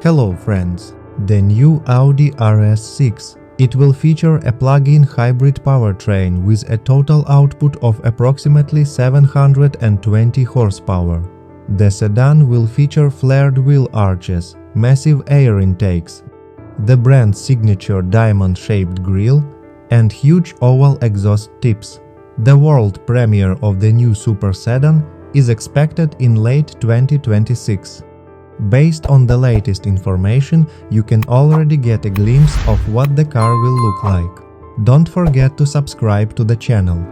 Hello friends, the new Audi RS6. It will feature a plug-in hybrid powertrain with a total output of approximately 720 horsepower. The sedan will feature flared wheel arches, massive air intakes, the brand's signature diamond-shaped grille, and huge oval exhaust tips. The world premiere of the new super sedan is expected in late 2026. Based on the latest information, you can already get a glimpse of what the car will look like. Don't forget to subscribe to the channel.